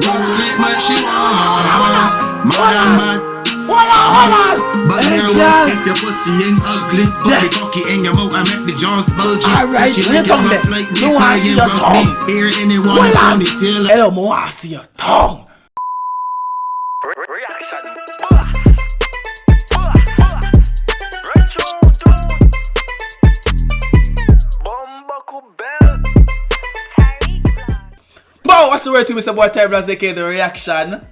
Rough treatment she want. Mad and mad. Hold on. But here what if your pussy ain't ugly? Put the cocky in your mouth and make the jaws bulgy. Alright, so she let make it rough like the pie and rugby. Hear anyone ponytail. Hello, mo I see your tongue. Reaction. Bow, what's the word to Mr. Boy Terrible as aka the reaction?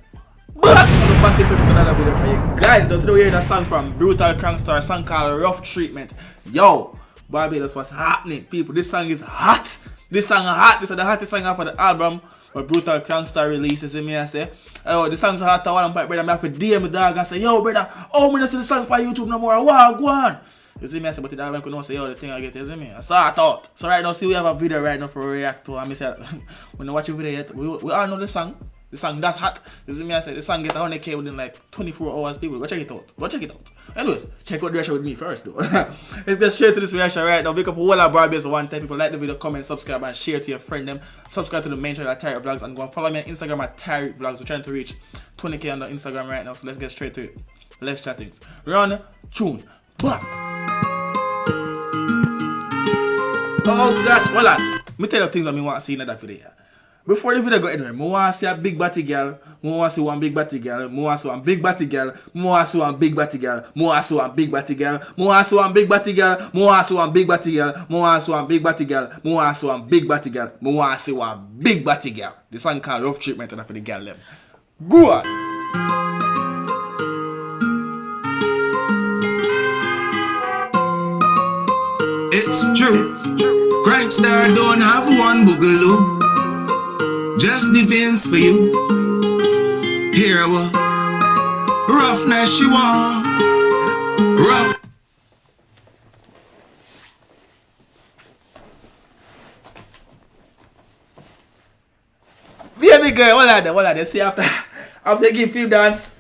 Boss! I'm back with another video for you guys. Now today we're hearing a song from Brutal Crankstar, a song called Rough Treatment. Yo, Barbados, what's happening, people? This song is hot. This song is hot. This is the hottest song off of the album where Brutal Crankstar releases. Me I say, oh, the song's hot. I want to brother. I have to DM the dog and say, yo, brother, oh, me not see the song for YouTube no more. Wow, go on. You see me, I say, but the dog could not say, yo, the thing I get, you see me? I saw it out. So right now, see, we have a video right now for react to. And I say, when you watch the video yet, we all know the song. The song that hot. You see me, I say, the song get 100k within like 24 hours, people. Go check it out. Go check it out. Anyways, check out the reaction with me first, though. Let's get straight to this reaction right now. Pick up all our Barbados one time. People like the video, comment, subscribe, and share to your friend them. Subscribe to the main channel at Tariq Vlogs and go and follow me on Instagram at Tariq Vlogs. We're trying to reach 20k on the Instagram right now, so let's get straight to it. Let's chat things. Run, tune, bam. Oh gosh, hold on. Let me tell you things that I want to see in that video. Before the video go anywhere, I want to see a big batty girl. I want to see one big batty girl. I want to see one big batty girl. I want to see one big batty girl. I want to see one big batty girl. I want to see one big batty girl. I want to see one big batty girl. I want to see one big batty girl. I want to see one big batty girl. I want to see one big batty girl. The song called Rough Treatment and for the girl them. Go on. It's true. Crankstar don't have one boogaloo. Just defense for you. Here what? Roughness you want. Rough. Baby girl, hold on there. See after give film dance.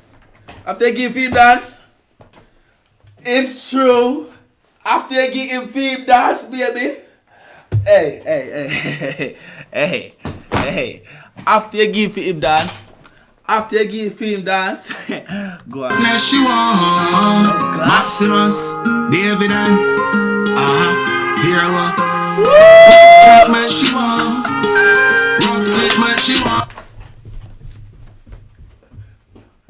After give film dance. It's true. After you give him film dance, baby. Hey. After you give him dance. After you give him dance. Go on. Roughness you want. Maximus, David and here what? Rough treatment she want. Rough treatment she want.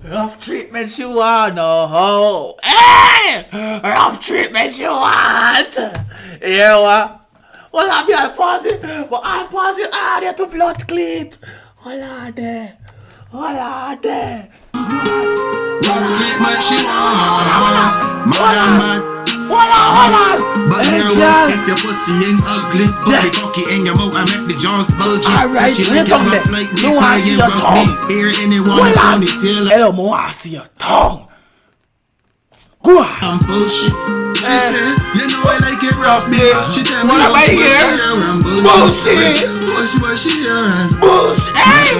Rough treatment she want, no. Hey! Rough treatment she want. Yeah, what? Well, I'll be on pause it, but I'll pause it there to blood cleat. Hold on there. Rough treatment she want. Mad and mad. Hold on. But here what if your pussy ain't ugly? Put the cocky in your mouth and make the jaws bulgy. Alright, so she make it rough like the pie and rugby. Hear anyone ponytail. Hello, mo I see your tongue. Go on. I'm bullshit. She said, you know I like it rough, babe. She tell me What am I she here? and Bullshit. What she hear and Bullshit. Hey!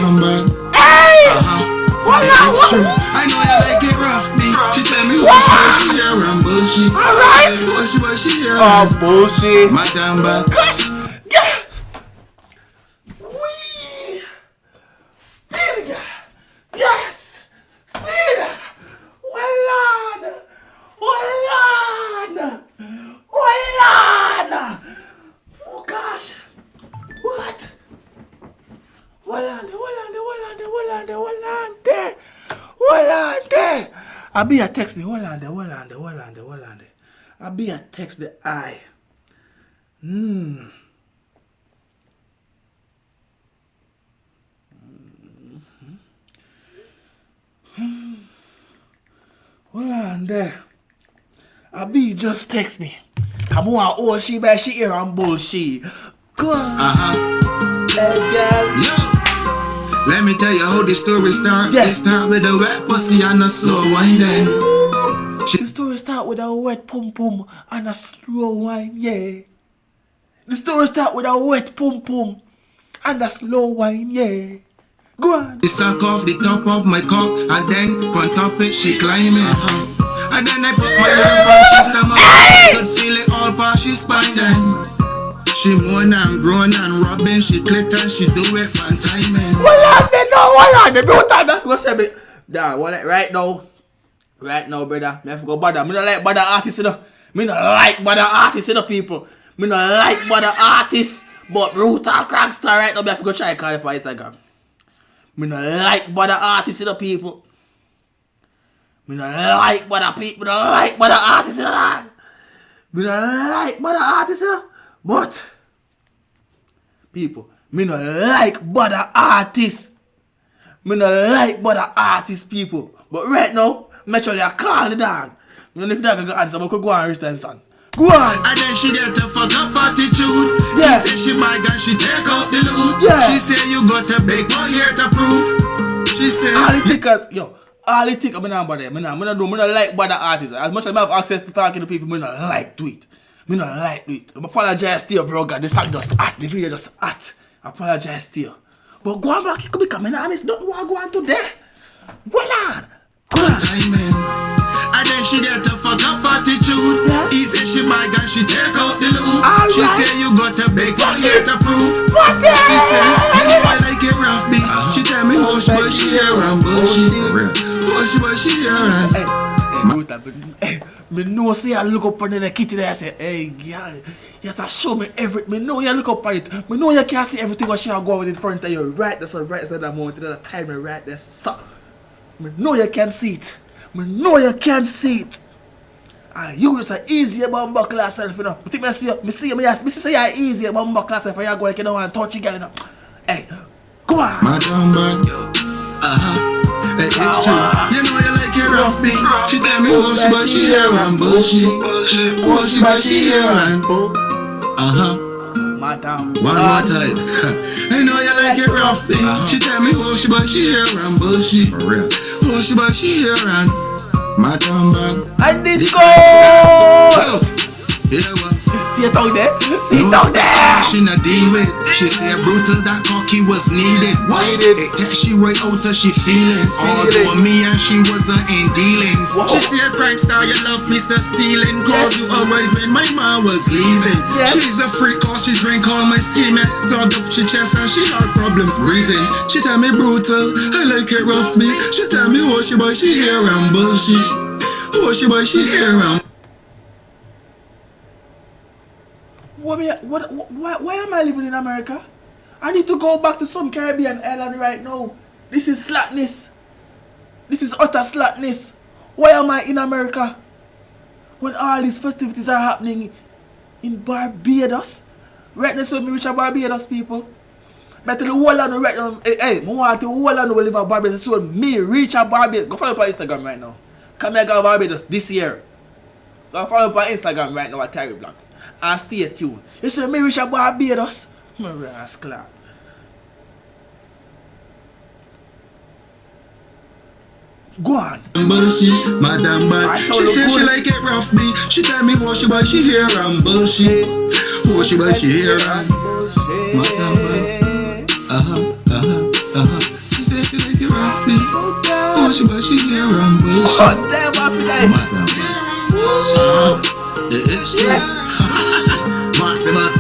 It's true. I know you like it rough, babe. She tell me what she hear and bullshit. Alright. What she hear Oh, bullshit. Madam bad. Gosh. Yes. Wee. Speed. Yes. Speed. Well on. Oh gosh. What? Hold on there. I'll be a text me. Hold on there. I'll be a text the eye. Hold on there. I'll be just text me. Come on, oh she by she here and bullshit. Go on. Hey girl. Yo, let me tell you how the story start. Yeah. It start with a wet pussy and a slow wine then. The story start with a wet pum pum and a slow wine, yeah. The story start with a wet pum pum and a slow wine, yeah. Go on. She suck off the top of my cock and then on top it she climb it. And then I put my hand on she stomach. I could feel it all past she spine then. She moan and groan and rubbing, she clit and she do it on timing. Hold on me brutal. I go say me. Nah, well, right now, brother, me have to go bother. Me not like bother artists, you know. Me not like bother artists, you know, people. Me not like bother artists, but brutal crackstar right now. Me have to go try call it on Instagram. Me not like bother artists, you know, people. Me not like bother people. Me not like bother artists, you know. Me not like bother artists, you know. But people, me not like bother artists. Me not like bother artists, people. But right now, make sure you call the dog. And if that can answer, I could go and reach that song. Go on. And then she get to fuck up attitude. Yeah. He say she buy gun, she take out the loot. Yeah. She say you got to beg one here to prove. She say All the tickers, yo. All the tickers, me not bother. Me not like bother artists. As much as I have access to talking to people, me not like do it. Me not like do it. I apologize to you, bro. God, the song just hot. The video just hot. I apologize to you. But go on back, you could be coming on. It's not what I go on today. Well on. Go on. timing. And then she get to fuck up attitude. Yeah. He say she buy gun, she take out the loot. All She right. say you got to beg one here to prove. Fuck it. She say you know I like it rough me. She tell me hush but she hear and bullshit. Hush but she hear and Hey, me know say I look up on the kitty there. I say, hey, girl, yes, I show me everything. Me know you look up on it. Me know you can't see everything what she a go with in front of you. Right there, so right there, that moment, that time, right there, so. Me know you can see it. Me know you can see it. And you just a easy bumbo class self, you know. But think me see you, me say you're easy bumbo class self, and you go like you don't want to touch a girl, you know. Hey, come on. Madam Bad. Hey, it's true. You know you like it rough me. She tell me hush but she hear and bullshit. Hush but she hear and Madam. One more time. I know you like it rough me. She tell me hush but she hear and bullshit. Hush but she hear and Madam Bad. And disco! Yeah, what? See your tongue there? See your No tongue specs there? she not deal with. She say brutal that cocky was needed. Why did it tell she right out her she feelings? Although me and she wasn't in dealings. Whoa. She say a crank star you love Mr. Stealing. Cause Yes. you arrived when my mom was leaving. Yes. She's a freak cause she drink all my semen. Clogged up she chest and she had problems breathing. She tell me brutal, I like it rough me. She tell me oh she boy she hear and bullshit. Oh she boy she hear and Why am I living in America? I need to go back to some Caribbean island right now. This is slackness. This is utter slackness. Why am I in America? When all these festivities are happening in Barbados. Right now, so me reach a Barbados people. But tell the whole land right now, hey, I want the whole land will live in Barbados. So me reach a Barbados. Go follow me on Instagram right now. Come here, go to Barbados this year. Go follow me on Instagram right now at Terry Vlogs. And stay tuned. You see me reach a Barbados? My rascal. Go on. bullshit, Madam Bad. I She told say her she good. like it rough me. She tell me what she but she hear and bullshit. What she but she hear and Madam Bad. She say she like it rough me. What she but she hear and bullshit. Oh, damn, I feel like. Madam Bad. It's true. Maximus.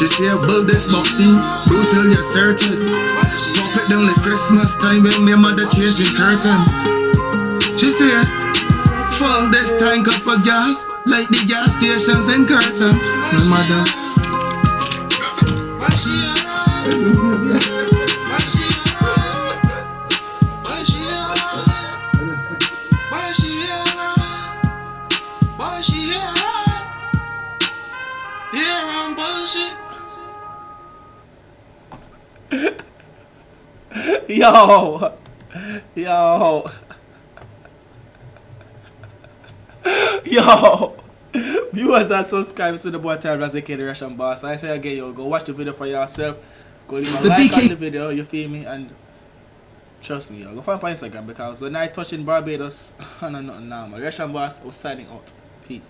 She say build this boxing, brutal you're certain. Pop it down like Christmas time when my mother changing curtain. She say, full this tank up of gas, like the gas stations in Curtain. My mother. Yo. Viewers that subscribe to the boy Terry Vlogs, aka the Russian Boss. I say again, yo, go watch the video for yourself. Go leave a like on the video, you feel me? And trust me, yo, go find my Instagram because when I touch in Barbados, I know nothing normal. Russian Boss was signing out. Peace.